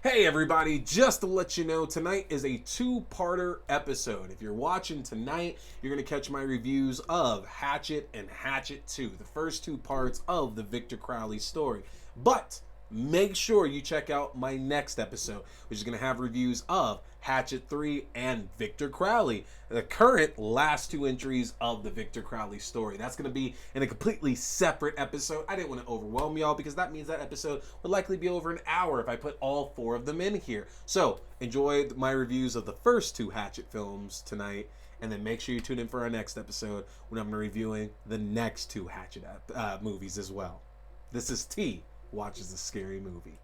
Hey everybody, just to let you know, tonight is a two-parter episode. If you're watching tonight, you're going to catch my reviews of Hatchet and Hatchet 2, the first two parts of the Victor Crowley story. But make sure you check out my next episode, which is going to have reviews of Hatchet 3 and Victor Crowley, the current last two entries of the Victor Crowley story. That's going to be in a completely separate episode. I didn't want to overwhelm y'all because that means that episode would likely be over an hour if I put all four of them in here. So enjoy my reviews of the first two Hatchet films tonight, and then make sure you tune in for our next episode when I'm reviewing the next two Hatchet movies as well. This is T Watches a Scary Movie.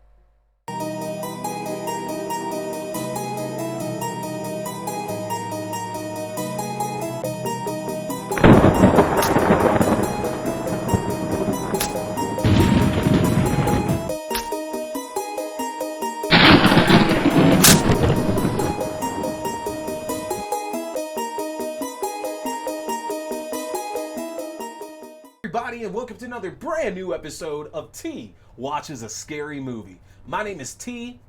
Everybody, and welcome to another brand new episode of T Watches a Scary Movie. My name is T,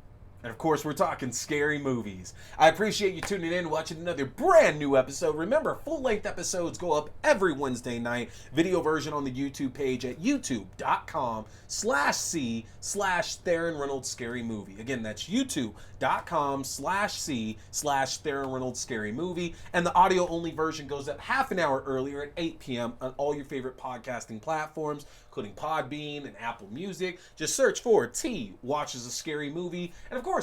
and of course we're talking scary movies. I appreciate you tuning in, watching another brand new episode. Remember, full-length episodes go up every Wednesday night. Video version on the YouTube page at youtube.com/C/Theron Reynolds Scary Movie. Again, that's youtube.com/C/Theron Reynolds Scary Movie. And the audio-only version goes up half an hour earlier at 8 p.m. on all your favorite podcasting platforms, including Podbean and Apple Music. Just search for T Watches a Scary Movie. And of course,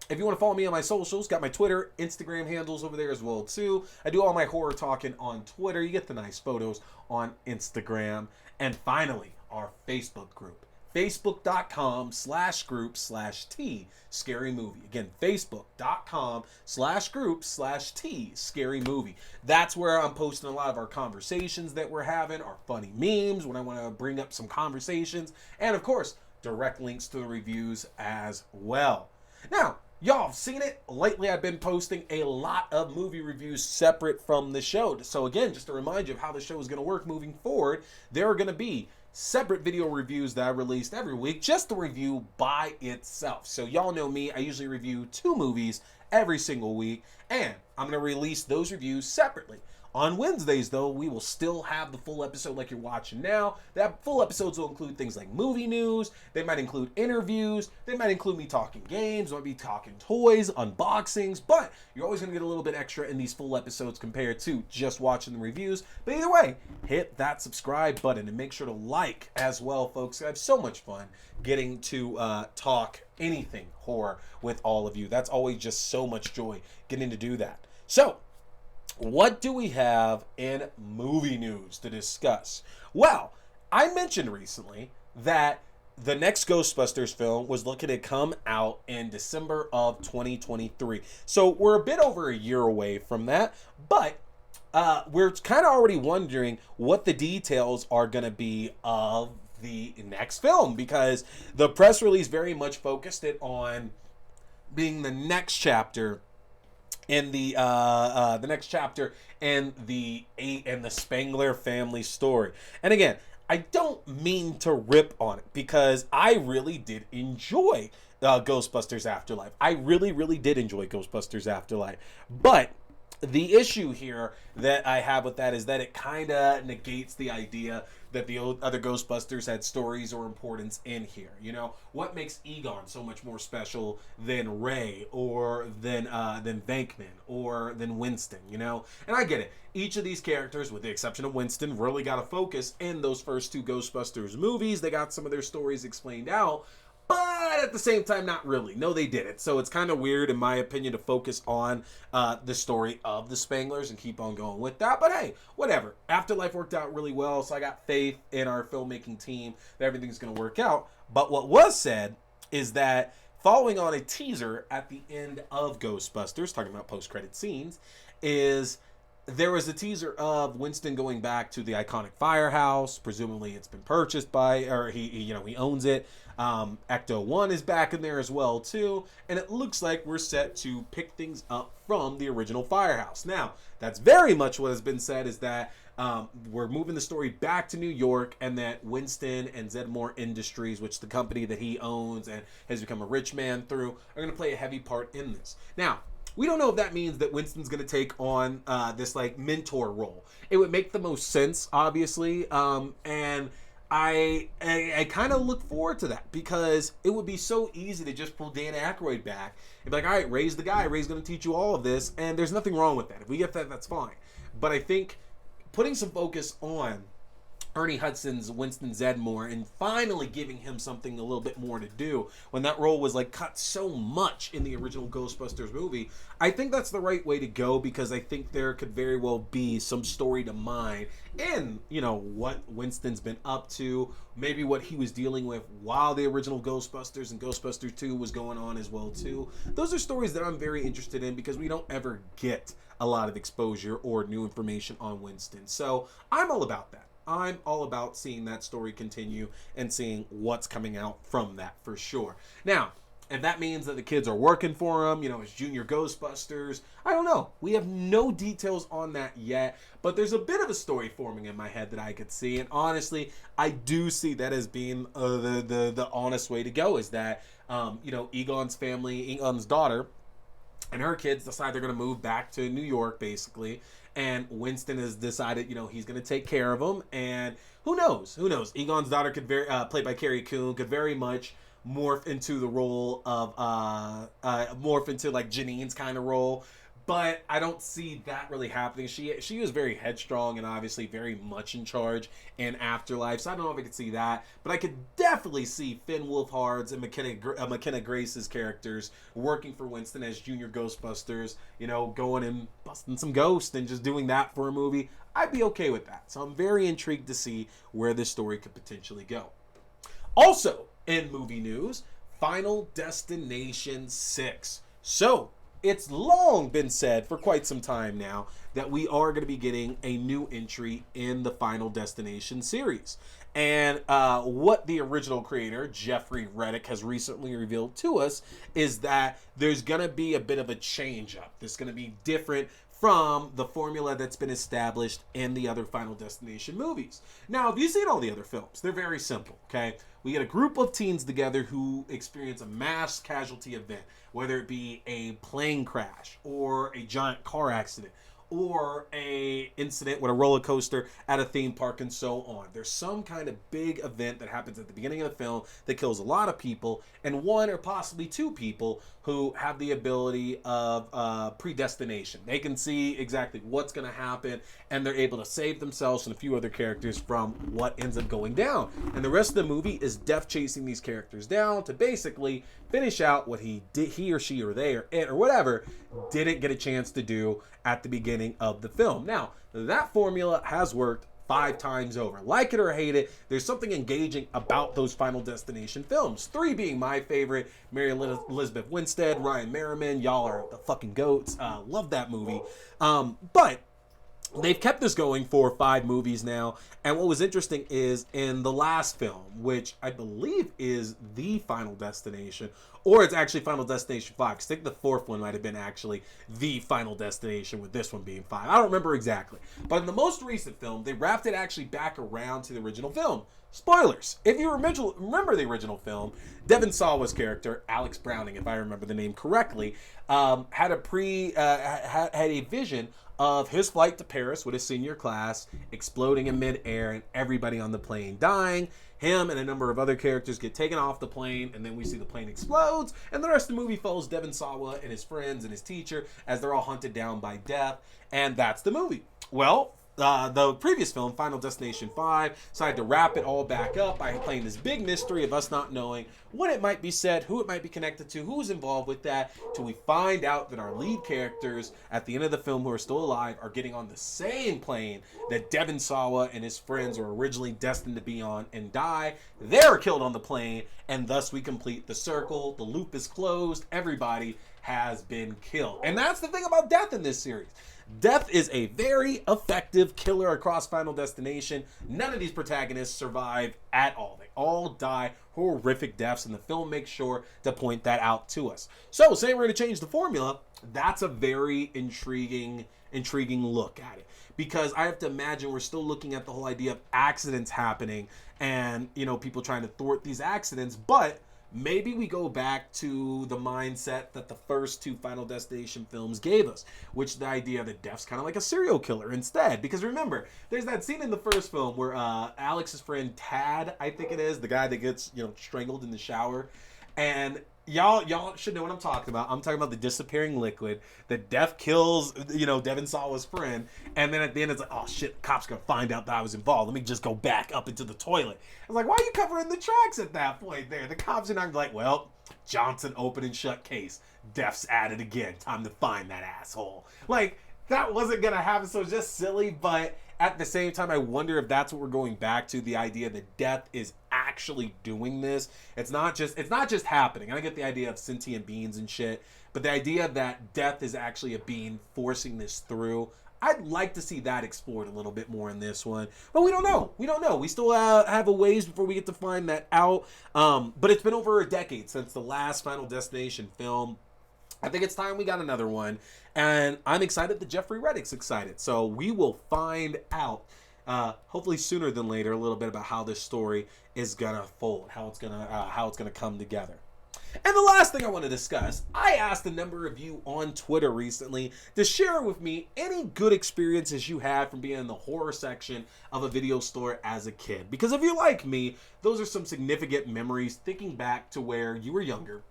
if you want to follow me on my socials, got my Twitter, Instagram handles over there as well too. I do all my horror talking on Twitter. You get the nice photos on Instagram. And finally, our Facebook group. Facebook.com/group/T Scary Movie. Again, Facebook.com/group/T Scary Movie. That's where I'm posting a lot of our conversations that we're having, our funny memes when I want to bring up some conversations, and of course, direct links to the reviews as well. Now, y'all have seen it. Lately, I've been posting a lot of movie reviews separate from the show. So again, just to remind you of how the show is going to work moving forward, there are going to be separate video reviews that I released every week, just to review by itself. So y'all know me, I usually review 2 movies every single week, and I'm going to release those reviews separately. On Wednesdays, though, we will still have the full episode like you're watching now. That full episodes will include things like movie news. They might include interviews. They might include me talking games. Might be talking toys, unboxings. But you're always going to get a little bit extra in these full episodes compared to just watching the reviews. But either way, hit that subscribe button and make sure to like as well, folks. I have so much fun getting to talk anything horror with all of you. That's always just so much joy getting to do that. So, what do we have in movie news to discuss? Well, I mentioned recently that the next Ghostbusters film was looking to come out in December of 2023. So we're a bit over a year away from that, but we're kind of already wondering what the details are going to be of the next film, because the press release very much focused it on being the next chapter in the next chapter in the Spengler family story. And again, I don't mean to rip on it, because I really did enjoy Ghostbusters Afterlife. I really did enjoy Ghostbusters Afterlife. But the issue here that I have with that is that it kind of negates the idea that the other Ghostbusters had stories or importance in here. You know, what makes Egon so much more special than Ray, or than Venkman, or than Winston, you know? And I get it. Each of these characters, with the exception of Winston, really got a focus in those first two Ghostbusters movies. They got some of their stories explained out, but at the same time, not really. No, they didn't. So it's kind of weird, in my opinion, to focus on the story of the Spenglers and keep on going with that. But hey, whatever. Afterlife worked out really well, so I got faith in our filmmaking team that everything's going to work out. But what was said is that following on a teaser at the end of Ghostbusters, talking about post-credit scenes, is there was a teaser of Winston going back to the iconic firehouse. Presumably, it's been purchased by, or he owns it. Ecto 1 is back in there as well too, and it looks like we're set to pick things up from the original firehouse. Now, that's very much what has been said, is that we're moving the story back to New York, and that Winston and Zeddore Industries, which the company that he owns and has become a rich man through, are going to play a heavy part in this. Now, we don't know if that means that Winston's going to take on this like mentor role. It would make the most sense, obviously, and I kind of look forward to that, because it would be so easy to just pull Dan Aykroyd back and be like, all right, Ray's the guy. Ray's going to teach you all of this, and there's nothing wrong with that. If we get that, that's fine. But I think putting some focus on Ernie Hudson's Winston Zeddore and finally giving him something a little bit more to do when that role was like cut so much in the original Ghostbusters movie, I think that's the right way to go, because I think there could very well be some story to mine in, what Winston's been up to, maybe what he was dealing with while the original Ghostbusters and Ghostbusters 2 was going on as well too. Those are stories that I'm very interested in, because we don't ever get a lot of exposure or new information on Winston. So I'm all about that. I'm all about seeing that story continue and seeing what's coming out from that for sure. Now, if that means that the kids are working for him, as junior Ghostbusters, I don't know. We have no details on that yet, but there's a bit of a story forming in my head that I could see, and honestly, I do see that as being the honest way to go, is that, Egon's family, Egon's daughter, and her kids decide they're going to move back to New York, basically. And Winston has decided, he's going to take care of them. And who knows? Egon's daughter could played by Carrie Coon, could very much morph into the role of, morph into like Janine's kind of role. But I don't see that really happening. She was very headstrong and obviously very much in charge in Afterlife. So I don't know if I could see that. But I could definitely see Finn Wolfhard's and McKenna Grace's characters working for Winston as junior Ghostbusters. Going and busting some ghosts and just doing that for a movie. I'd be okay with that. So I'm very intrigued to see where this story could potentially go. Also, in movie news, Final Destination 6. So, it's long been said for quite some time now that we are going to be getting a new entry in the Final Destination series. And what the original creator, Jeffrey Reddick, has recently revealed to us is that there's going to be a bit of a change up. This is going to be different from the formula that's been established in the other Final Destination movies. Now, if you've seen all the other films, they're very simple, okay? We get a group of teens together who experience a mass casualty event, whether it be a plane crash or a giant car accident or a incident with a roller coaster at a theme park and so on. There's some kind of big event that happens at the beginning of the film that kills a lot of people, and one or possibly two people who have the ability of predestination. They can see exactly what's going to happen, and they're able to save themselves and a few other characters from what ends up going down. And the rest of the movie is Death chasing these characters down to basically finish out what he or she or they or it or whatever didn't get a chance to do at the beginning of the film. Now, that formula has worked 5 times over. Like it or hate it, there's something engaging about those Final Destination films. 3 being my favorite. Mary Elizabeth Winstead, Ryan Merriman, y'all are the fucking goats. Love that movie. But they've kept this going for 5 movies now. And what was interesting is in the last film, which I believe is the Final Destination, or it's actually Final Destination 5, because I think the 4th one might have been actually the Final Destination, with this one being 5. I don't remember exactly. But in the most recent film, they wrapped it actually back around to the original film. Spoilers. If you remember the original film, Devon Sawa's character, Alex Browning, if I remember the name correctly, had a vision of his flight to Paris with his senior class exploding in midair and everybody on the plane dying. Him and a number of other characters get taken off the plane, and then we see the plane explodes, and the rest of the movie follows Devon Sawa and his friends and his teacher as they're all hunted down by death, and that's the movie. Well, the previous film, Final Destination 5, decided to wrap it all back up by playing this big mystery of us not knowing when it might be set, who it might be connected to, who's involved with that, till we find out that our lead characters at the end of the film who are still alive are getting on the same plane that Devon Sawa and his friends were originally destined to be on and die. They're killed on the plane, and thus we complete the circle. The loop is closed. Everybody has been killed. And that's the thing about death in this series. Death is a very effective killer across Final Destination. None of these protagonists survive at all. They all die horrific deaths, and the film makes sure to point that out to us. So, saying we're going to change the formula, that's a very intriguing look at it. Because I have to imagine we're still looking at the whole idea of accidents happening and, you know, people trying to thwart these accidents, but maybe we go back to the mindset that the first two Final Destination films gave us, which the idea that death's kind of like a serial killer instead. Because remember, there's that scene in the first film where Alex's friend Tad, I think it is, the guy that gets, you know, strangled in the shower, and y'all should know what I'm talking about. I'm talking about the disappearing liquid that Death kills, you know, Devon Sawa's friend, and then at the end it's like, oh shit, cops gonna find out that I was involved. Let me just go back up into the toilet. I was like, why are you covering the tracks at that point there? The cops are not like, well, Johnson open and shut case. Death's at it again. Time to find that asshole. Like, that wasn't gonna happen, so it's just silly, but at the same time, I wonder if that's what we're going back to, the idea that Death is actually doing this. It's not just happening. I get the idea of sentient beings and shit, but the idea that Death is actually a being forcing this through, I'd like to see that explored a little bit more in this one. But we don't know. We still have a ways before we get to find that out. But it's been over a decade since the last Final Destination film. I think it's time we got another one. And I'm excited that Jeffrey Reddick's excited. So we will find out, hopefully sooner than later, a little bit about how this story is gonna fold, how it's gonna come together. And the last thing I want to discuss, I asked a number of you on Twitter recently to share with me any good experiences you had from being in the horror section of a video store as a kid. Because if you're like me, those are some significant memories thinking back to where you were younger.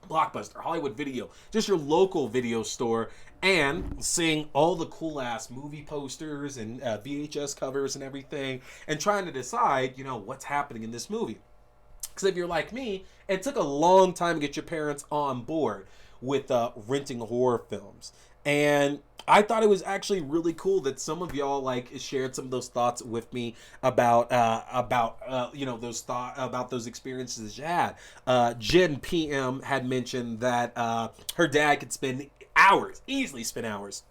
Blockbuster, Hollywood Video, just your local video store, and seeing all the cool ass movie posters and VHS covers and everything, and trying to decide, you know, what's happening in this movie. Because if you're like me, it took a long time to get your parents on board with renting horror films. And I thought it was actually really cool that some of y'all like shared some of those thoughts with me about those experiences you had. Jen PM had mentioned that her dad could easily spend hours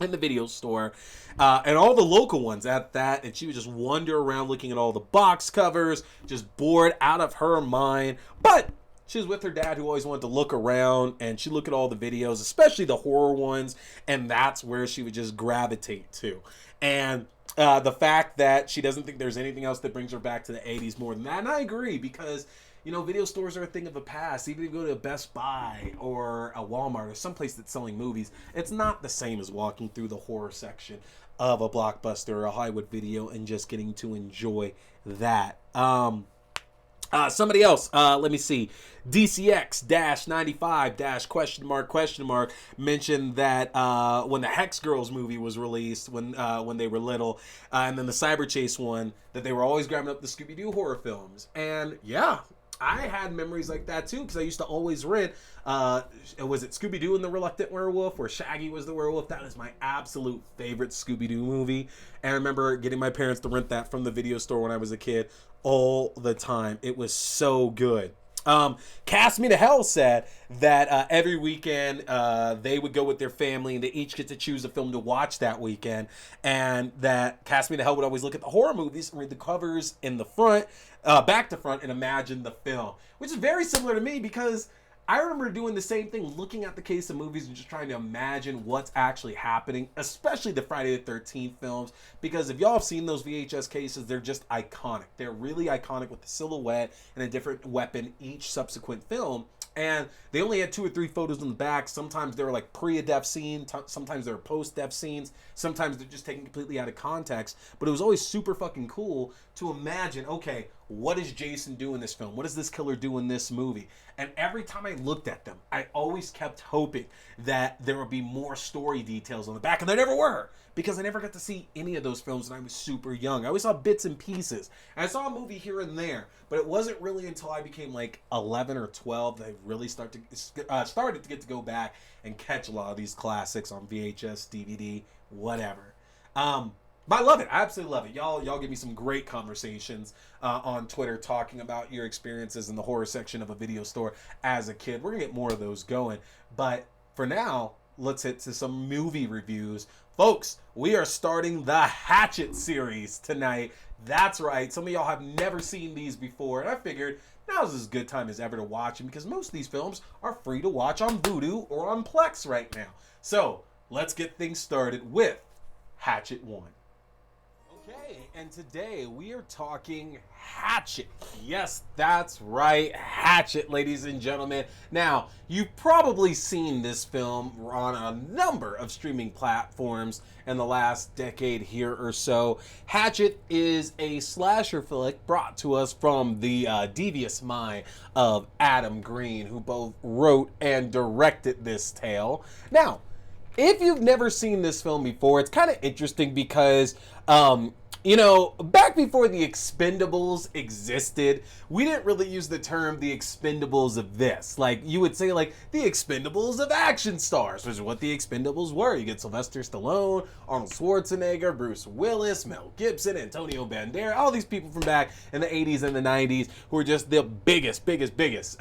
in the video store, and all the local ones at that, and she would just wander around looking at all the box covers, just bored out of her mind. But she was with her dad, who always wanted to look around, and she'd look at all the videos, especially the horror ones, and that's where she would just gravitate to. And the fact that she doesn't think there's anything else that brings her back to the 80s more than that, and I agree, because, you know, video stores are a thing of the past. Even if you go to a Best Buy or a Walmart or someplace that's selling movies, it's not the same as walking through the horror section of a Blockbuster or a Hollywood Video and just getting to enjoy that. Somebody else, let me see, DCX-95- mentioned that when the Hex Girls movie was released, when they were little, and then the Cyber Chase one, that they were always grabbing up the Scooby-Doo horror films. And yeah, I had memories like that too, because I used to always rent, was it Scooby-Doo and the Reluctant Werewolf, where Shaggy was the werewolf? That is my absolute favorite Scooby-Doo movie. And I remember getting my parents to rent that from the video store when I was a kid all the time. It was so good. Cast Me to Hell said that every weekend they would go with their family and they each get to choose a film to watch that weekend, and that Cast Me to Hell would always look at the horror movies and read the covers in the front, back to front, and imagine the film, which is very similar to me, because I remember doing the same thing, looking at the case of movies and just trying to imagine what's actually happening, especially the Friday the 13th films, because if y'all have seen those VHS cases, they're just iconic. They're really iconic, with the silhouette and a different weapon each subsequent film. And they only had 2 or 3 photos in the back. Sometimes they were like pre-death scene, sometimes they were post-death scenes, sometimes they're just taken completely out of context. But it was always super fucking cool to imagine, okay, what does Jason do in this film? What does this killer do in this movie? And every time I looked at them, I always kept hoping that there would be more story details on the back, and there never were, because I never got to see any of those films when I was super young. I always saw bits and pieces. And I saw a movie here and there, but it wasn't really until I became like 11 or 12 that I really started to get to go back and catch a lot of these classics on VHS, DVD, whatever. But I love it. I absolutely love it. Y'all give me some great conversations on Twitter talking about your experiences in the horror section of a video store as a kid. We're going to get more of those going. But for now, let's hit to some movie reviews. Folks, we are starting the Hatchet series tonight. That's right. Some of y'all have never seen these before. And I figured now's as good time as ever to watch them because most of these films are free to watch on Vudu or on Plex right now. So let's get things started with Hatchet 1. Okay, and today we are talking Hatchet. Yes, that's right, Hatchet, ladies and gentlemen. Now, you've probably seen this film on a number of streaming platforms in the last decade here or so. Hatchet is a slasher flick brought to us from the devious mind of Adam Green, who both wrote and directed this tale. Now, if you've never seen this film before, it's kind of interesting because, back before the Expendables existed, we didn't really use the term the Expendables of this. Like, you would say, like, the Expendables of action stars, which is what the Expendables were. You get Sylvester Stallone, Arnold Schwarzenegger, Bruce Willis, Mel Gibson, Antonio Banderas, all these people from back in the 80s and the 90s who were just the biggest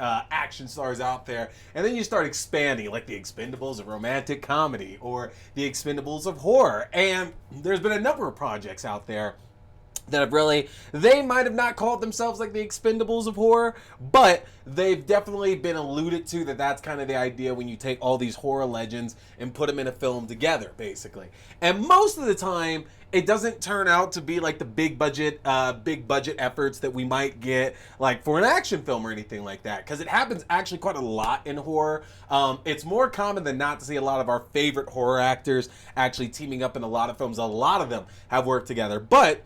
action stars out there. And then you start expanding, like the Expendables of romantic comedy or the Expendables of horror. And there's been a number of projects out there that have really, they might have not called themselves like the Expendables of horror, but they've definitely been alluded to that that's kind of the idea when you take all these horror legends and put them in a film together, basically. And most of the time, it doesn't turn out to be like the big budget efforts that we might get like for an action film or anything like that, because it happens actually quite a lot in horror. It's more common than not to see a lot of our favorite horror actors actually teaming up in a lot of films. A lot of them have worked together, but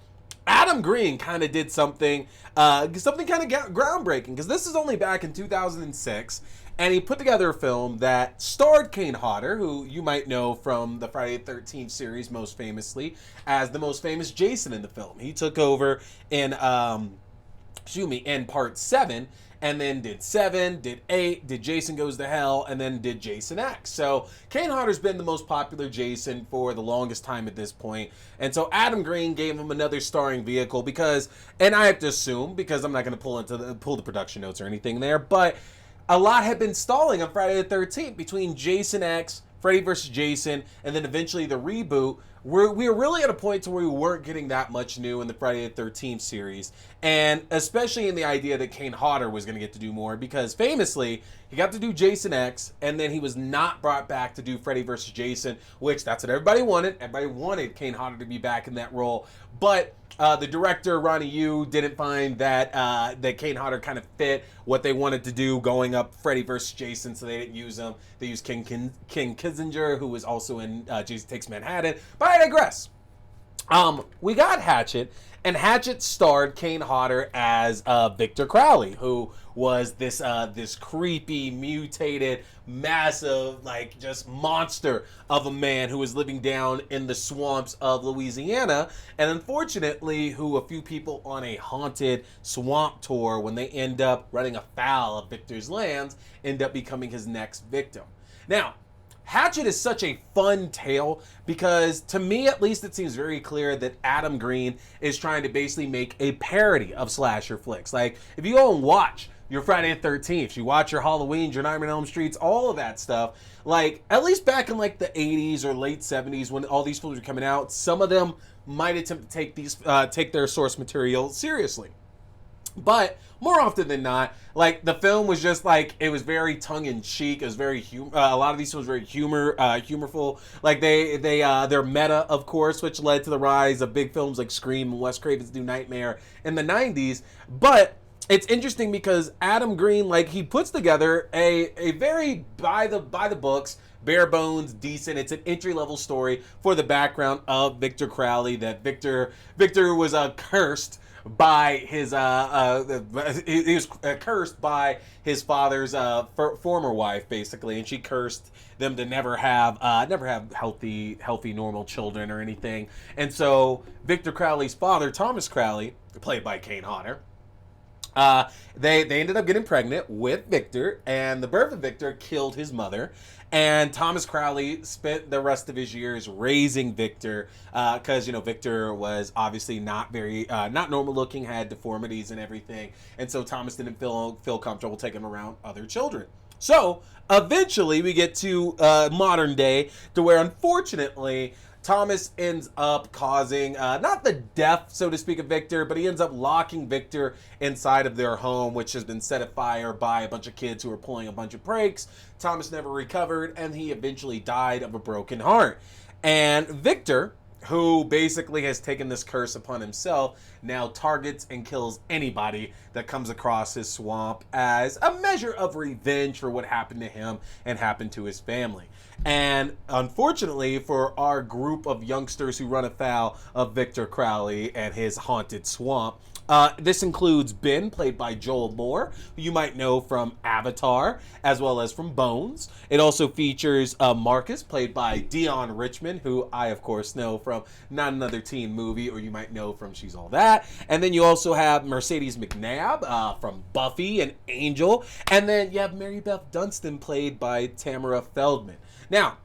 Adam Green kind of did something kind of groundbreaking, because this is only back in 2006, and he put together a film that starred Kane Hodder, who you might know from the Friday the 13th series most famously as the most famous Jason in the film. He took over in part 7, and then did 7, did 8, did Jason Goes to Hell, and then did Jason X. So Kane Hodder's been the most popular Jason for the longest time at this point. And so Adam Green gave him another starring vehicle because, and I have to assume, because I'm not going to pull the production notes or anything there, but a lot had been stalling on Friday the 13th between Jason X, Freddy vs. Jason, and then eventually the reboot. We were really at a point to where we weren't getting that much new in the Friday the 13th series, and especially in the idea that Kane Hodder was going to get to do more, because famously he got to do Jason X, and then he was not brought back to do Freddy vs. Jason, which that's what everybody wanted. Everybody wanted Kane Hodder to be back in that role, but the director, Ronnie Yu, didn't find that that Kane Hodder kind of fit what they wanted to do going up Freddy vs. Jason, so they didn't use him. They used King Kissinger, who was also in Jason Takes Manhattan. But I digress. We got Hatchet, and Hatchet starred Kane Hodder as Victor Crowley, who was this creepy, mutated, massive, like just monster of a man who was living down in the swamps of Louisiana, and unfortunately, who a few people on a haunted swamp tour, when they end up running afoul of Victor's lands, end up becoming his next victim. Now, Hatchet is such a fun tale because, to me at least, it seems very clear that Adam Green is trying to basically make a parody of slasher flicks. Like, if you go and watch your Friday the 13th, you watch your Halloween, your Nightmare on Elm Streets, all of that stuff, like, at least back in like the 80s or late 70s when all these films were coming out, some of them might attempt to take their source material seriously. But more often than not, like, the film was just like, it was very tongue-in-cheek. It was very a lot of these films were very humorful. Like, they're meta, of course, which led to the rise of big films like Scream and Wes Craven's New Nightmare in the 90s. But it's interesting because Adam Green, like, he puts together a very by the books, bare bones, decent. It's an entry-level story for the background of Victor Crowley, that Victor was cursed by his he was cursed by his father's former wife, basically, and she cursed them to never have healthy normal children or anything. And so Victor Crowley's father, Thomas Crowley, played by Kane Hodder, They ended up getting pregnant with Victor, and the birth of Victor killed his mother. And Thomas Crowley spent the rest of his years raising Victor, because Victor was obviously not very not normal looking, had deformities and everything, and so Thomas didn't feel comfortable taking him around other children. So eventually we get to modern day, to where unfortunately Thomas ends up causing, not the death, so to speak, of Victor, but he ends up locking Victor inside of their home, which has been set afire by a bunch of kids who were pulling a bunch of pranks. Thomas never recovered, and he eventually died of a broken heart. And Victor, who basically has taken this curse upon himself, now targets and kills anybody that comes across his swamp as a measure of revenge for what happened to him and happened to his family. And unfortunately for our group of youngsters who run afoul of Victor Crowley and his haunted swamp, this includes Ben, played by Joel Moore, who you might know from Avatar, as well as from Bones. It also features Marcus, played by Deon Richmond, who I, of course, know from Not Another Teen Movie, or you might know from She's All That. And then you also have Mercedes McNabb from Buffy and Angel. And then you have Marybeth Dunstan, played by Tamara Feldman. Now,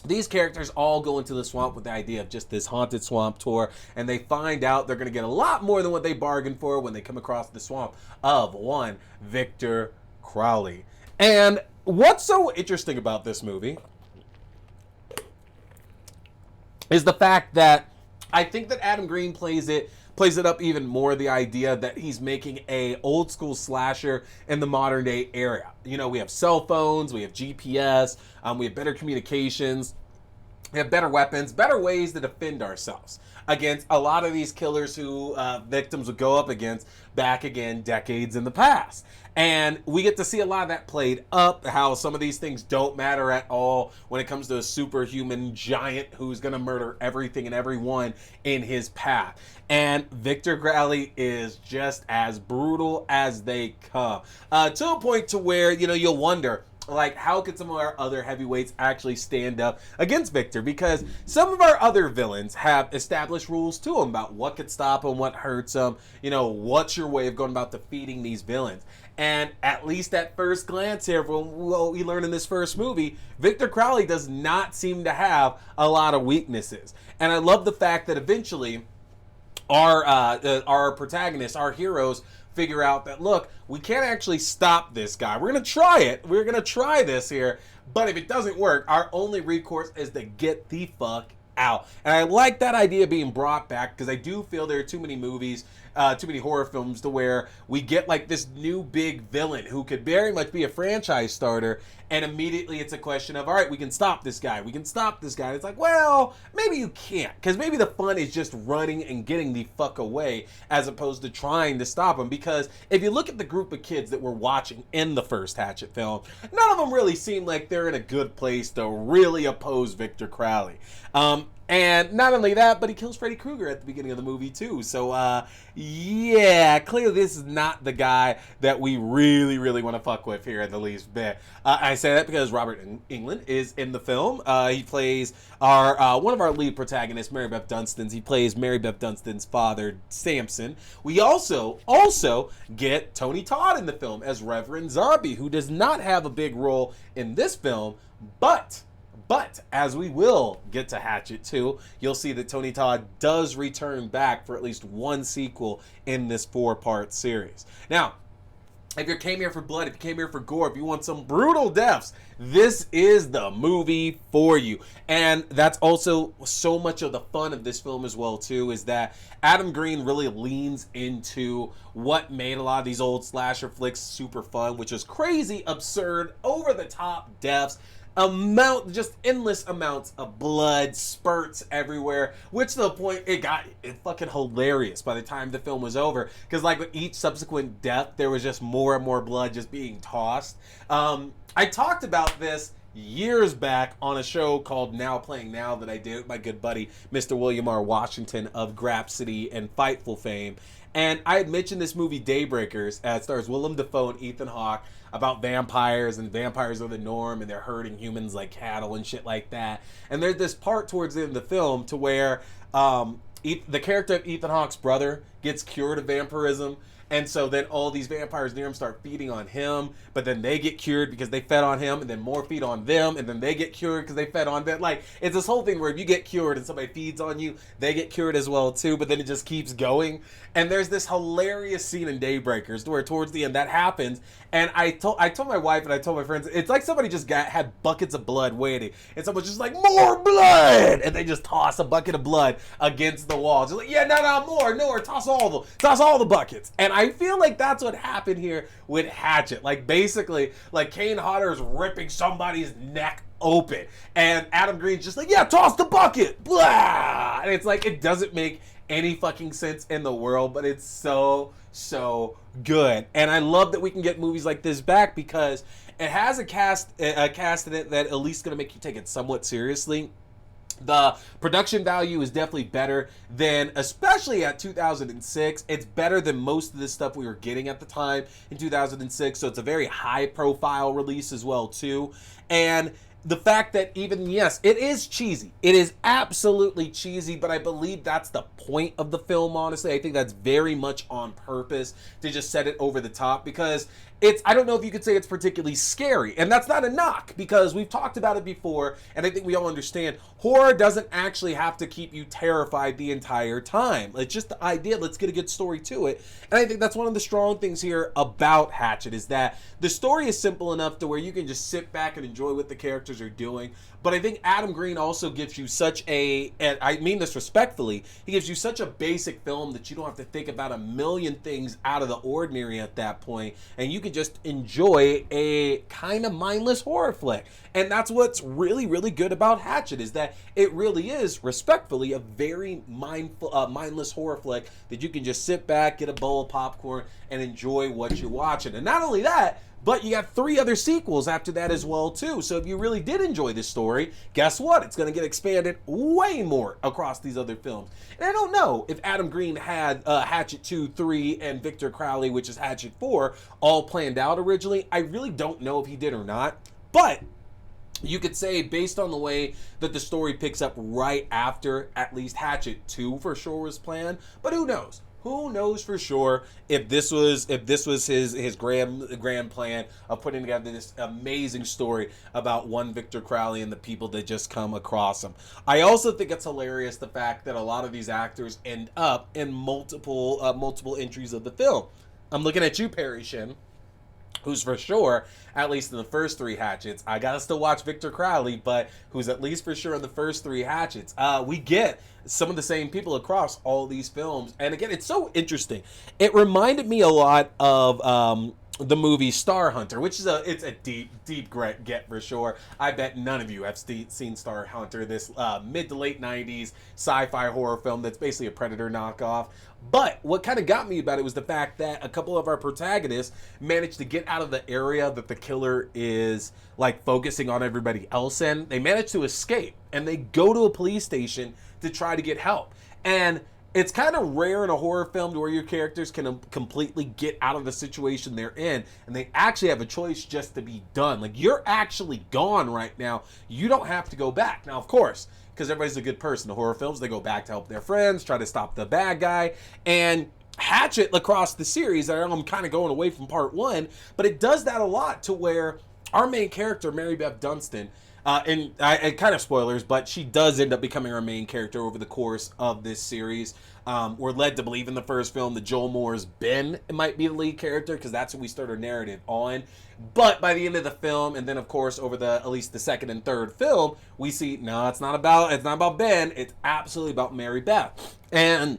these characters all go into the swamp with the idea of just this haunted swamp tour, and they find out they're going to get a lot more than what they bargained for when they come across the swamp of one Victor Crowley. And what's so interesting about this movie is the fact that I think that Adam Green plays it up even more, the idea that he's making a old school slasher in the modern day era. We have cell phones, we have GPS, we have better communications, we have better weapons, better ways to defend ourselves against a lot of these killers who victims would go up against back again decades in the past. And we get to see a lot of that played up, how some of these things don't matter at all when it comes to a superhuman giant who's going to murder everything and everyone in his path. And Victor Crowley is just as brutal as they come, to a point to where, you'll wonder, like, how could some of our other heavyweights actually stand up against Victor? Because some of our other villains have established rules to them about what could stop them, what hurts them, what's your way of going about defeating these villains. And at least at first glance here, from what we learn in this first movie, Victor Crowley does not seem to have a lot of weaknesses. And I love the fact that eventually our protagonists, our heroes, figure out that, look, we can't actually stop this guy. We're going to try it. We're going to try this here. But if it doesn't work, our only recourse is to get the fuck out. And I like that idea being brought back, because I do feel there are too many movies, too many horror films to where we get like this new big villain who could very much be a franchise starter, and immediately it's a question of, all right, we can stop this guy. We can stop this guy. And it's like, well, maybe you can't, because maybe the fun is just running and getting the fuck away as opposed to trying to stop him. Because if you look at the group of kids that we're watching in the first Hatchet film, none of them really seem like they're in a good place to really oppose Victor Crowley. And not only that, but he kills Freddy Krueger at the beginning of the movie too. So, yeah, clearly this is not the guy that we really, really want to fuck with here at the least bit. I say that because Robert Englund is in the film. He plays our one of our lead protagonists, Marybeth Dunstan. He plays Marybeth Dunstan's father, Samson. We also get Tony Todd in the film as Reverend Zombie, who does not have a big role in this film, but as we will get to Hatchet 2, you'll see that Tony Todd does return back for at least one sequel in this 4-part series. Now, if you came here for blood, if you came here for gore, if you want some brutal deaths, this is the movie for you. And that's also so much of the fun of this film as well, too, is that Adam Green really leans into what made a lot of these old slasher flicks super fun, which is crazy, absurd, over-the-top deaths, just endless amounts of blood, spurts everywhere, which to the point it got fucking hilarious by the time the film was over, because like with each subsequent death there was just more and more blood just being tossed. I talked about this years back on a show called Now Playing Now that I did with my good buddy Mr. William R. Washington of Grapsity and Fightful fame, and I had mentioned this movie Daybreakers. It stars Willem Dafoe and Ethan Hawke, about vampires, and vampires are the norm, and they're herding humans like cattle and shit like that. And there's this part towards the end of the film to where the character of Ethan Hawke's brother gets cured of vampirism, And so then all these vampires near him start feeding on him, but then they get cured because they fed on him, and then more feed on them, and then they get cured because they fed on them. Like, it's this whole thing where if you get cured and somebody feeds on you, they get cured as well too, but then it just keeps going. And there's this hilarious scene in Daybreakers where towards the end that happens, and I told my wife and I told my friends, it's like somebody just had buckets of blood waiting, and someone's just like, more blood, and they just toss a bucket of blood against the wall. Just like, yeah, no, more, toss all the buckets. And I feel like that's what happened here with Hatchet. Like, basically, like, Kane Hodder's ripping somebody's neck open, and Adam Green's just like, yeah, toss the bucket, blah, and it's like, it doesn't make any fucking sense in the world, but it's so good. And I love that we can get movies like this back because it has a cast in it that at least gonna make you take it somewhat seriously. The production value is definitely better than, especially at 2006. It's better than most of the stuff we were getting at the time in 2006. So it's a very high profile release as well too. And the fact that even, yes, it is cheesy. It is absolutely cheesy, but I believe that's the point of the film, honestly. I think that's very much on purpose to just set it over the top because I don't know if you could say it's particularly scary. And that's not a knock because we've talked about it before, and I think we all understand horror doesn't actually have to keep you terrified the entire time. It's just the idea, let's get a good story to it. And I think that's one of the strong things here about Hatchet is that the story is simple enough to where you can just sit back and enjoy what the characters are doing. But I think Adam Green also gives you such and I mean this respectfully, he gives you such a basic film that you don't have to think about a million things out of the ordinary at that point, and you can just enjoy a kind of mindless horror flick. And that's what's really, really good about Hatchet is that it really is, respectfully, a very mindless horror flick that you can just sit back, get a bowl of popcorn, and enjoy what you're watching. And not only that, but you got 3 other sequels after that as well too. So if you really did enjoy this story, guess what? It's going to get expanded way more across these other films. And I don't know if Adam Green had Hatchet 2, 3, and Victor Crowley, which is Hatchet 4, all planned out originally. I really don't know if he did or not. But you could say, based on the way that the story picks up right after, at least Hatchet 2 for sure was planned. But who knows? Who knows for sure if this was his grand plan of putting together this amazing story about one Victor Crowley and the people that just come across him. I also think it's hilarious the fact that a lot of these actors end up in multiple entries of the film. I'm looking at you, Parry Shen, who's for sure, at least in the first 3 Hatchets. I gotta still watch Victor Crowley, but who's at least for sure in the first 3 Hatchets. We get some of the same people across all these films. And again, it's so interesting. It reminded me a lot of the movie Star Hunter, which is it's a deep get for sure. I bet none of you have seen Star Hunter, this mid to late 90s sci-fi horror film that's basically a Predator knockoff. But what kind of got me about it was the fact that a couple of our protagonists managed to get out of the area that the killer is like focusing on everybody else in. They managed to escape and they go to a police station to try to get help. And it's kind of rare in a horror film to where your characters can completely get out of the situation they're in and they actually have a choice just to be done. Like, you're actually gone right now. You don't have to go back. Now, of course, because everybody's a good person in horror films, they go back to help their friends, try to stop the bad guy. And Hatchet across the series, I'm kind of going away from part 1, but it does that a lot to where our main character, Marybeth Dunstan, and kind of spoilers, but she does end up becoming our main character over the course of this series. We're led to believe in the first film that Joel Moore's Ben might be the lead character because that's what we start our narrative on. But by the end of the film, and then of course over at least the second and third film, we see no, it's not about Ben. It's absolutely about Marybeth. And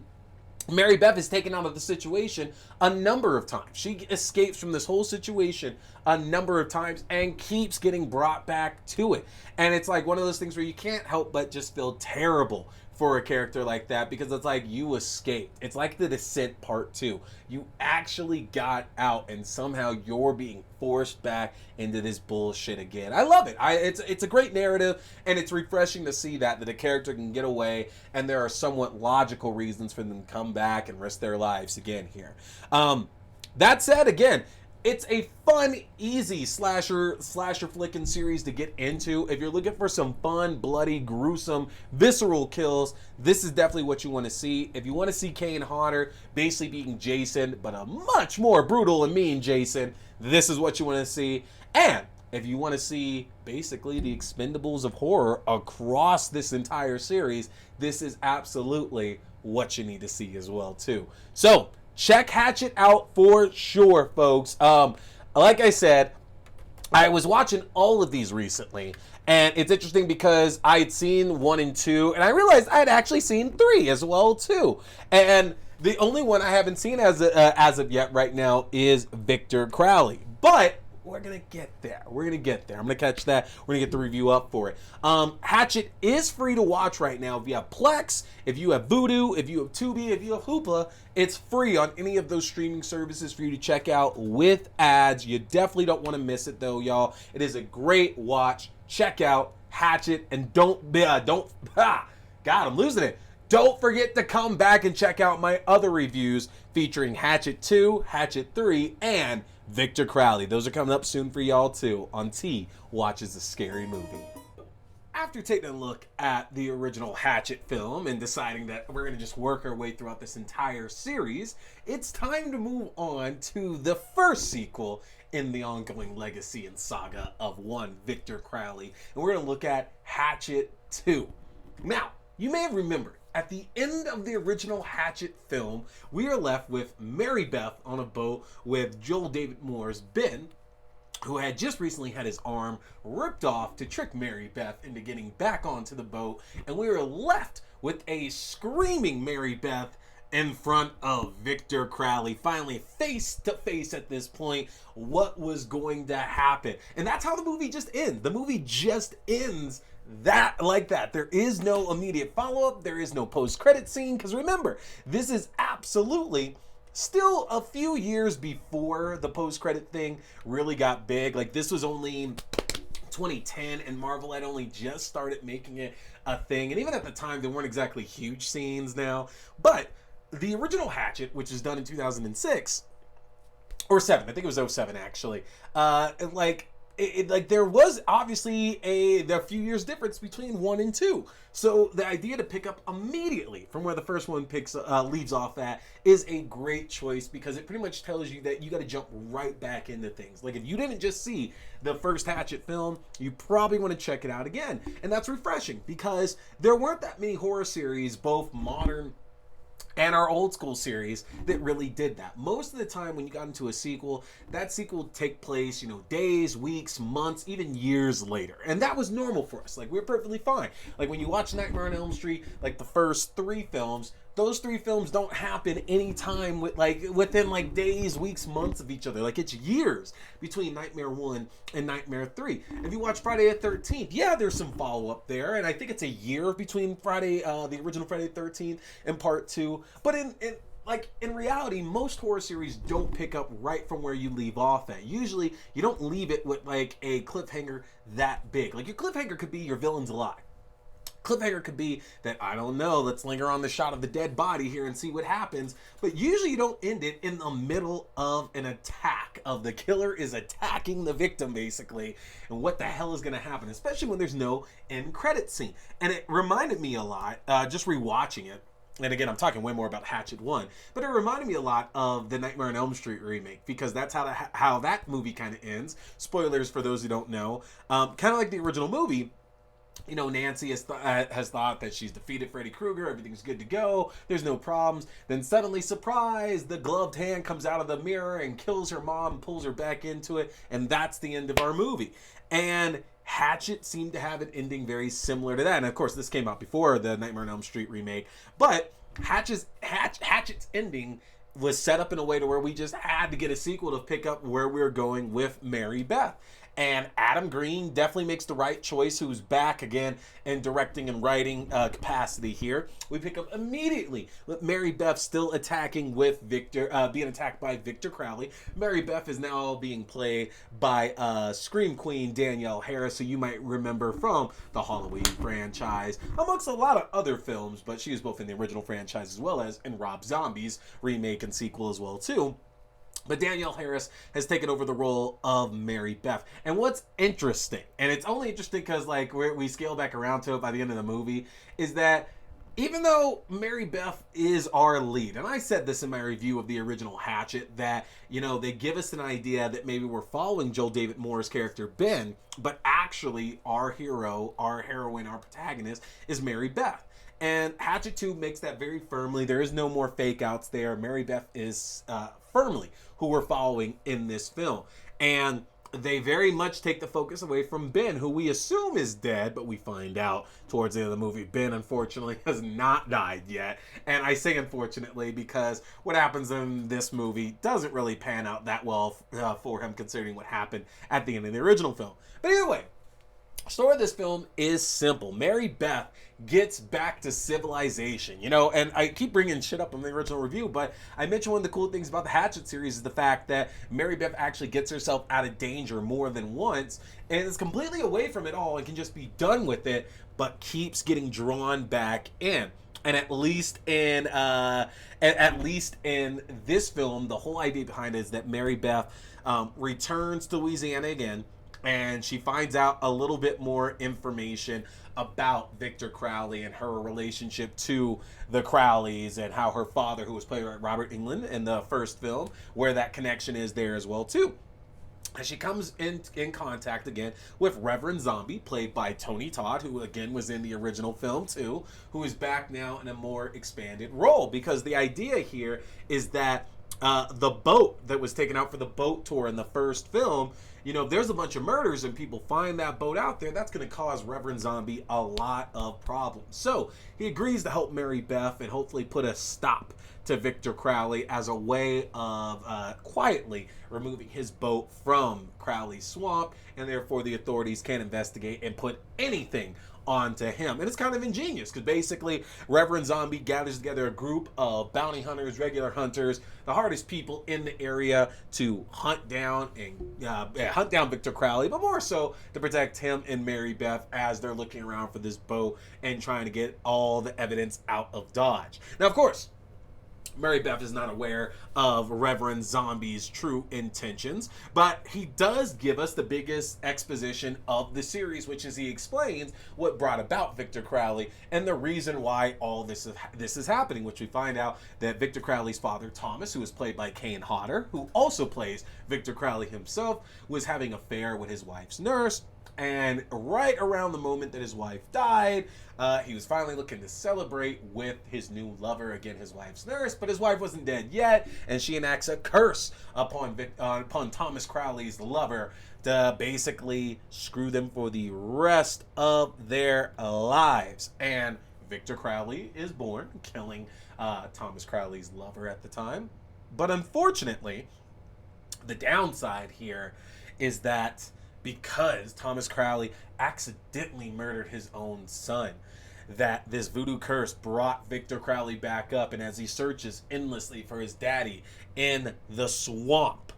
Marybeth is taken out of the situation a number of times. She escapes from this whole situation a number of times and keeps getting brought back to it. And it's like one of those things where you can't help but just feel terrible for a character like that because it's like you escaped. It's like The Descent Part 2. You actually got out and somehow you're being forced back into this bullshit again. I love it. It's a great narrative and it's refreshing to see that a character can get away and there are somewhat logical reasons for them to come back and risk their lives again here. That said, again, It's a fun, easy slasher flicking series to get into. If you're looking for some fun, bloody, gruesome, visceral kills, this is definitely what you want to see. If you want to see Kane Hodder basically being Jason, but a much more brutal and mean Jason, this is what you want to see. And if you want to see basically the Expendables of horror across this entire series, this is absolutely what you need to see as well too. So check Hatchet out for sure, folks. Like I said, I was watching all of these recently, and it's interesting because I had seen 1 and 2, and I realized I had actually seen 3 as well too. And the only one I haven't seen as of yet right now is Victor Crowley, but we're gonna get there. I'm gonna catch that. We're gonna get the review up for it. Hatchet is free to watch right now. If you have Plex, if you have Vudu, if you have Tubi, if you have Hoopla, it's free on any of those streaming services for you to check out with ads. You definitely don't want to miss it though, y'all. It is a great watch. Check out Hatchet, and God, I'm losing it. Don't forget to come back and check out my other reviews featuring Hatchet 2, Hatchet 3, and Victor Crowley. Those are coming up soon for y'all too on T Watches a Scary Movie. After taking a look at the original Hatchet film and deciding that we're going to just work our way throughout this entire series, it's time to move on to the first sequel in the ongoing legacy and saga of one Victor Crowley. And we're going to look at Hatchet 2. Now, you may have remembered, at the end of the original Hatchet film, we are left with Marybeth on a boat with Joel David Moore's Ben, who had just recently had his arm ripped off to trick Marybeth into getting back onto the boat, and we were left with a screaming Marybeth in front of Victor Crowley, finally face to face at this point. What was going to happen? And that's how the movie just ends. The movie just ends like that. There is no immediate follow-up. There is no post-credit scene, because remember, this is absolutely still a few years before the post-credit thing really got big. Like, this was only 2010, and Marvel had only just started making it a thing, and even at the time there weren't exactly huge scenes now. But the original Hatchet, which was done in 2006 or 7, I think it was 07 actually, there was obviously a few years difference between 1 and 2. So the idea to pick up immediately from where the first one leaves off at is a great choice, because it pretty much tells you that you got to jump right back into things. Like, if you didn't just see the first Hatchet film, you probably want to check it out again. And that's refreshing, because there weren't that many horror series, both modern and our old school series, that really did that. Most of the time when you got into a sequel, that sequel would take place, days, weeks, months, even years later. And that was normal for us. Like, we're perfectly fine. Like, when you watch Nightmare on Elm Street, like the first 3 films, those 3 films don't happen anytime within days, weeks, months of each other. Like, it's years between Nightmare 1 and Nightmare 3. If you watch Friday the 13th, yeah, there's some follow-up there, and I think it's a year between the original Friday the 13th and part 2. But in reality, most horror series don't pick up right from where you leave off at. Usually, you don't leave it with a cliffhanger that big. Like, your cliffhanger could be your villain's alive. Cliffhanger could be that, I don't know, let's linger on the shot of the dead body here and see what happens. But usually you don't end it in the middle of an attack, of the killer is attacking the victim, basically, and what the hell is going to happen, especially when there's no end credit scene. And it reminded me a lot, just rewatching it, and again, I'm talking way more about Hatchet 1, but it reminded me a lot of the Nightmare on Elm Street remake, because that's how that movie kind of ends. Spoilers for those who don't know. Kind of like the original movie. Nancy has thought that she's defeated Freddy Krueger, everything's good to go, there's no problems. Then suddenly, surprise, the gloved hand comes out of the mirror and kills her mom and pulls her back into it, and that's the end of our movie. And Hatchet seemed to have an ending very similar to that. And of course, this came out before the Nightmare on Elm Street remake, but Hatchet's ending was set up in a way to where we just had to get a sequel to pick up where we were going with Marybeth. And Adam Green definitely makes the right choice, who's back again in directing and writing capacity here. We pick up immediately with Marybeth still attacking with being attacked by Victor Crowley. Marybeth is now being played by Scream Queen Danielle Harris, who you might remember from the Halloween franchise, amongst a lot of other films, but she was both in the original franchise as well as in Rob Zombie's remake and sequel as well, too. But Danielle Harris has taken over the role of Marybeth. And what's interesting, and it's only interesting because like we scale back around to it by the end of the movie, is that even though Marybeth is our lead, and I said this in my review of the original Hatchet, that, you know, they give us an idea that maybe we're following Joel David Moore's character Ben, but actually our hero, our heroine, our protagonist is Marybeth. And Hatchet 2 makes that very firmly. There is no more fake outs there. Marybeth is firmly who we're following in this film. And they very much take the focus away from Ben, who we assume is dead, but we find out towards the end of the movie, Ben, unfortunately, has not died yet. And I say unfortunately because what happens in this movie doesn't really pan out that well for him, considering what happened at the end of the original film. But either way, the story of this film is simple. Marybeth gets back to civilization, you know, and I keep bringing shit up in the original review, but I mentioned one of the cool things about the Hatchet series is the fact that Marybeth actually gets herself out of danger more than once and is completely away from it all and can just be done with it, but keeps getting drawn back in. And at least in this film, the whole idea behind it is that Marybeth returns to Louisiana again, and she finds out a little bit more information about Victor Crowley and her relationship to the Crowleys and how her father, who was played by Robert Englund in the first film, where that connection is there as well too. And she comes in contact again with Reverend Zombie, played by Tony Todd, who again was in the original film too, who is back now in a more expanded role. Because the idea here is that the boat that was taken out for the boat tour in the first film, you know, there's a bunch of murders and people find that boat out there. That's going to cause Reverend Zombie a lot of problems. So he agrees to help Marybeth and hopefully put a stop to Victor Crowley as a way of quietly removing his boat from Crowley's swamp, and therefore the authorities can investigate and put anything onto him. And it's kind of ingenious because basically Reverend Zombie gathers together a group of bounty hunters, regular hunters, the hardest people in the area to hunt down Victor Crowley, but more so to protect him and Marybeth as they're looking around for this boat and trying to get all the evidence out of Dodge. Now, of course, Marybeth is not aware of Reverend Zombie's true intentions, but he does give us the biggest exposition of the series, which is he explains what brought about Victor Crowley and the reason why all this is happening, which we find out that Victor Crowley's father, Thomas, who is played by Kane Hodder, who also plays Victor Crowley himself, was having an affair with his wife's nurse. And right around the moment that his wife died, he was finally looking to celebrate with his new lover, again his wife's nurse, but his wife wasn't dead yet, and she enacts a curse upon Thomas Crowley's lover to basically screw them for the rest of their lives. And Victor Crowley is born, killing Thomas Crowley's lover at the time. But unfortunately, the downside here is that because Thomas Crowley accidentally murdered his own son, that this voodoo curse brought Victor Crowley back up, and as he searches endlessly for his daddy in the swamp,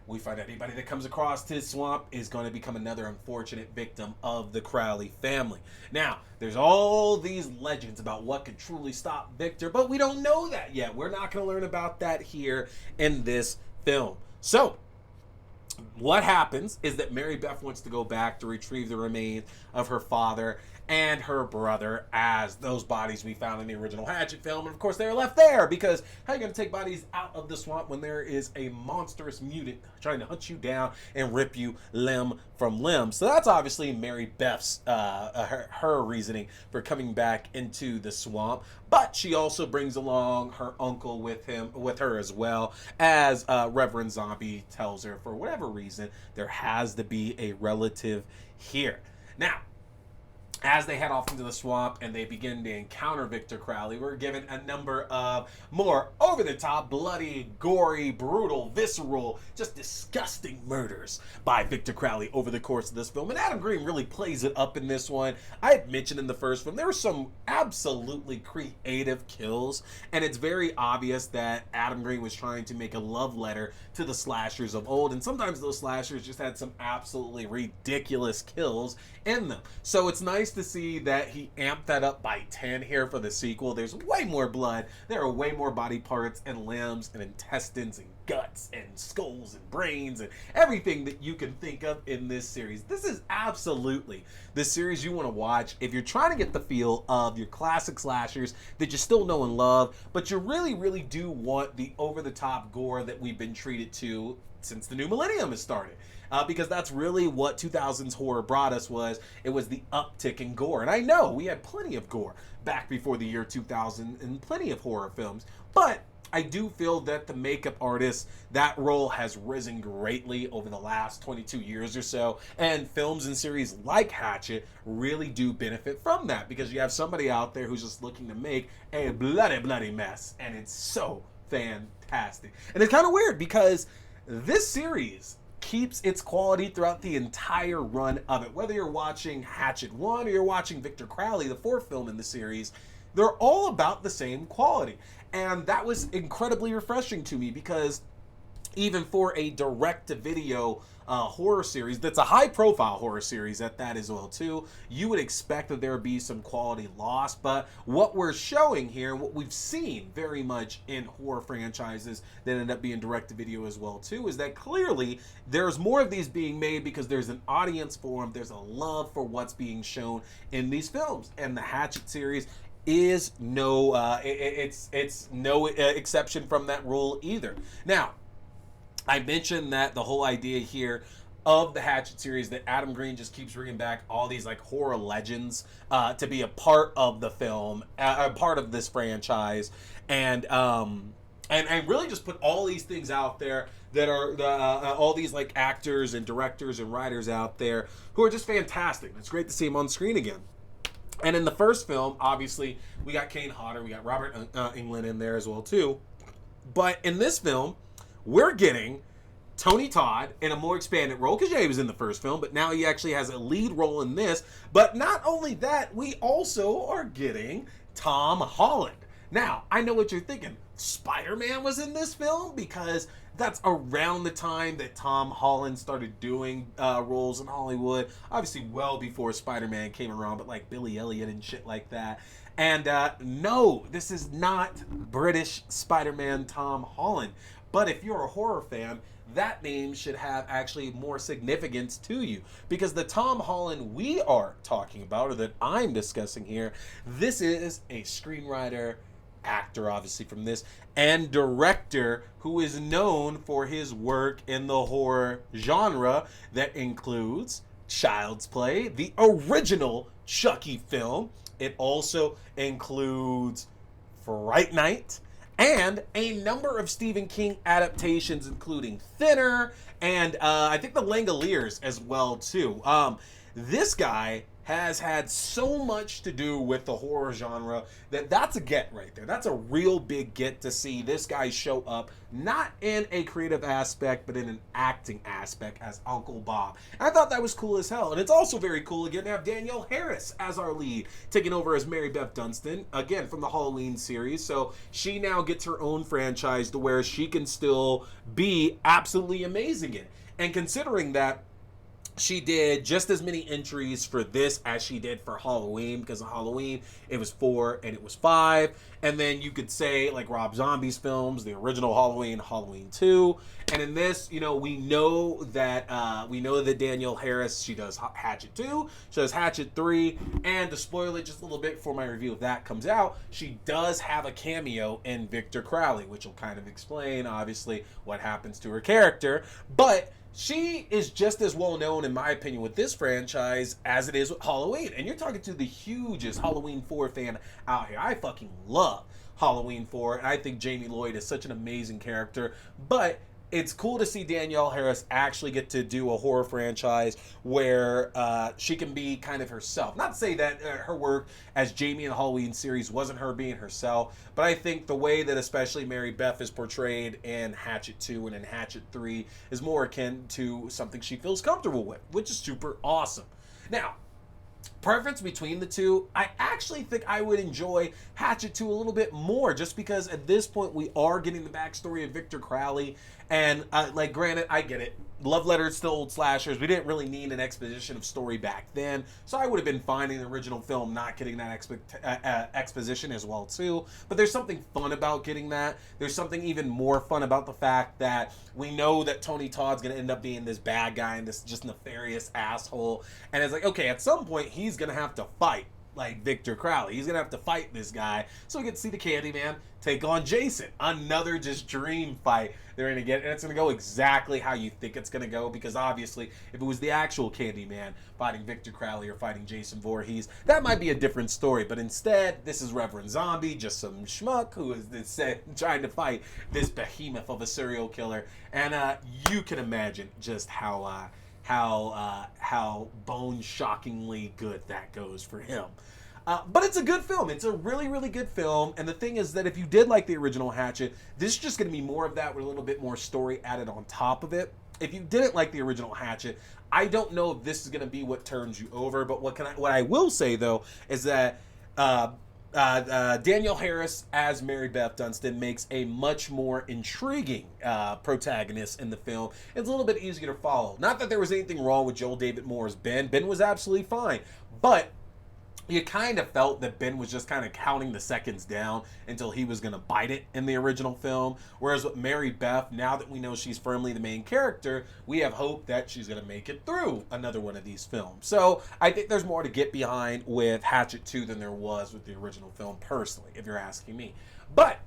we find out anybody that comes across his swamp is going to become another unfortunate victim of the Crowley family. Now, there's all these legends about what could truly stop Victor, but we don't know that yet. We're not going to learn about that here in this film. So, what happens is that Marybeth wants to go back to retrieve the remains of her father and her brother, as those bodies we found in the original Hatchet film, and of course they are left there because how are you going to take bodies out of the swamp when there is a monstrous mutant trying to hunt you down and rip you limb from limb? So that's obviously Marybeth's her reasoning for coming back into the swamp, but she also brings along her uncle with her as well, as Reverend Zombie tells her for whatever reason there has to be a relative here. Now, as they head off into the swamp and they begin to encounter Victor Crowley, we're given a number of more over-the-top, bloody, gory, brutal, visceral, just disgusting murders by Victor Crowley over the course of this film. And Adam Green really plays it up in this one. I had mentioned in the first film, there were some absolutely creative kills, and it's very obvious that Adam Green was trying to make a love letter to the slashers of old, and sometimes those slashers just had some absolutely ridiculous kills in them. So it's nice to see that he amped that up by 10 here for the sequel. There's way more blood. There are way more body parts and limbs and intestines and guts and skulls and brains and everything that you can think of in this series. This is absolutely the series you want to watch if you're trying to get the feel of your classic slashers that you still know and love, but you really, really do want the over-the-top gore that we've been treated to since the new millennium has started. Because that's really what 2000s horror brought us it was the uptick in gore. And I know we had plenty of gore back before the year 2000 and plenty of horror films, but I do feel that the makeup artist, that role has risen greatly over the last 22 years or so, and films and series like Hatchet really do benefit from that, because you have somebody out there who's just looking to make a bloody mess, and it's so fantastic. And it's kind of weird because this series keeps its quality throughout the entire run of it. Whether you're watching Hatchet 1 or you're watching Victor Crowley, the fourth film in the series, they're all about the same quality. And that was incredibly refreshing to me, because even for a direct-to-video horror series that's a high-profile horror series at that as well too, you would expect that there would be some quality loss. But what we're showing here, what we've seen very much in horror franchises that end up being direct-to-video as well too, is that clearly there's more of these being made because there's an audience for them. There's a love for what's being shown in these films, and the Hatchet series is no exception from that rule either. Now, I mentioned that the whole idea here of the Hatchet series, that Adam Green just keeps bringing back all these like horror legends to be a part of the film, a part of this franchise, and really just put all these things out there that are all these like actors and directors and writers out there who are just fantastic. It's great to see them on screen again. And in the first film, obviously, we got Kane Hodder, we got Robert Englund in there as well too. But in this film, we're getting Tony Todd in a more expanded role, because he was in the first film, but now he actually has a lead role in this. But not only that, we also are getting Tom Holland. Now, I know what you're thinking. Spider-Man was in this film? Because that's around the time that Tom Holland started doing roles in Hollywood. Obviously, well before Spider-Man came around, but like Billy Elliot and shit like that. And no, this is not British Spider-Man Tom Holland. But if you're a horror fan, that name should have actually more significance to you, because the Tom Holland we are talking about, or that I'm discussing here, this is a screenwriter, actor obviously from this, and director who is known for his work in the horror genre that includes Child's Play, the original Chucky film. It also includes Fright Night, and a number of Stephen King adaptations, including Thinner, and I think The Langoliers as well too. This guy has had so much to do with the horror genre that's a get right there. That's a real big get to see this guy show up, not in a creative aspect, but in an acting aspect as Uncle Bob. And I thought that was cool as hell. And it's also very cool, again, to have Danielle Harris as our lead, taking over as Marybeth Dunstan, again, from the Halloween series. So she now gets her own franchise to where she can still be absolutely amazing in. And considering that she did just as many entries for this as she did for Halloween, because of Halloween, it was 4 and it was 5. And then you could say, like Rob Zombie's films, the original Halloween, Halloween 2. And in this, we know that Danielle Harris, she does Hatchet 2, she does Hatchet 3, and to spoil it just a little bit before my review of that comes out, she does have a cameo in Victor Crowley, which will kind of explain, obviously, what happens to her character. But she is just as well known, in my opinion, with this franchise as it is with Halloween. And you're talking to the hugest Halloween 4 fan out here. I fucking love Halloween 4, and I think Jamie Lloyd is such an amazing character. But it's cool to see Danielle Harris actually get to do a horror franchise where she can be kind of herself. Not to say that her work as Jamie in the Halloween series wasn't her being herself, but I think the way that especially Marybeth is portrayed in Hatchet 2 and in Hatchet 3 is more akin to something she feels comfortable with, which is super awesome. Now, preference between the two, I actually think I would enjoy Hatchet 2 a little bit more, just because at this point we are getting the backstory of Victor Crowley, and like, granted, I get it. Love letters to old slashers. We didn't really need an exposition of story back then, so I would have been fine in the original film not getting that exposition as well too. But there's something fun about getting that. There's something even more fun about the fact that we know that Tony Todd's going to end up being this bad guy and this just nefarious asshole. And it's like, okay, at some point he's going to have to fight like Victor Crowley. He's going to have to fight this guy. So we get to see the Candyman take on Jason. Another just dream fight they're going to get. And it's going to go exactly how you think it's going to go, because obviously if it was the actual Candyman fighting Victor Crowley or fighting Jason Voorhees, that might be a different story. But instead, this is Reverend Zombie, just some schmuck who is trying to fight this behemoth of a serial killer. And you can imagine just how bone-shockingly good that goes for him. But it's a good film. It's a really, really good film. And the thing is that if you did like the original Hatchet, this is just going to be more of that with a little bit more story added on top of it. If you didn't like the original Hatchet, I don't know if this is going to be what turns you over. But what I will say, though, is that Danielle Harris as Marybeth Dunstan makes a much more intriguing protagonist in the film. It's a little bit easier to follow. Not that there was anything wrong with Joel David Moore's Ben. Ben was absolutely fine. But you kind of felt that Ben was just kind of counting the seconds down until he was going to bite it in the original film. Whereas with Marybeth, now that we know she's firmly the main character, we have hope that she's going to make it through another one of these films. So I think there's more to get behind with Hatchet 2 than there was with the original film, personally, if you're asking me. But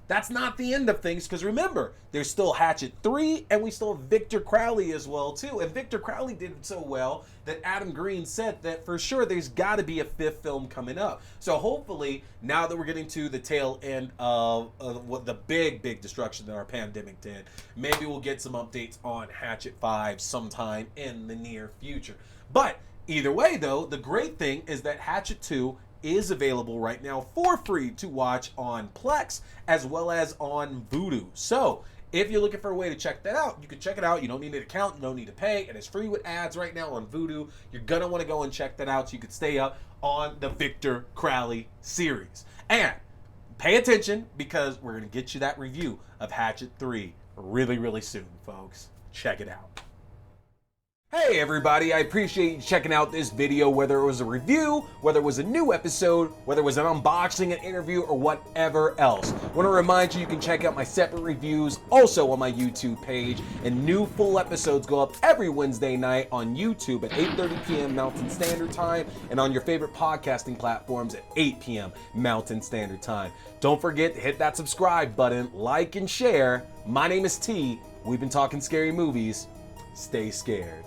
that's not the end of things, because remember, there's still Hatchet 3, and we still have Victor Crowley as well, too. And Victor Crowley did so well that Adam Green said that for sure there's got to be a 5th film coming up. So hopefully, now that we're getting to the tail end of what the big destruction that our pandemic did, maybe we'll get some updates on Hatchet 5 sometime in the near future. But either way, though, the great thing is that Hatchet 2 is available right now for free to watch on Plex as well as on Vudu. So if you're looking for a way to check that out, you can check it out. You don't need an account, you don't need to pay, and it's free with ads right now on Vudu. You're gonna want to go and check that out so you can stay up on the Victor Crowley series. And pay attention, because we're gonna get you that review of Hatchet 3 really soon, folks. Check it out. Hey everybody, I appreciate you checking out this video, whether it was a review, whether it was a new episode, whether it was an unboxing, an interview, or whatever else. I want to remind you can check out my separate reviews also on my YouTube page, and new full episodes go up every Wednesday night on YouTube at 8:30 p.m. Mountain Standard Time, and on your favorite podcasting platforms at 8 p.m. Mountain Standard Time. Don't forget to hit that subscribe button, like and share. My name is T. We've been talking scary movies. Stay scared.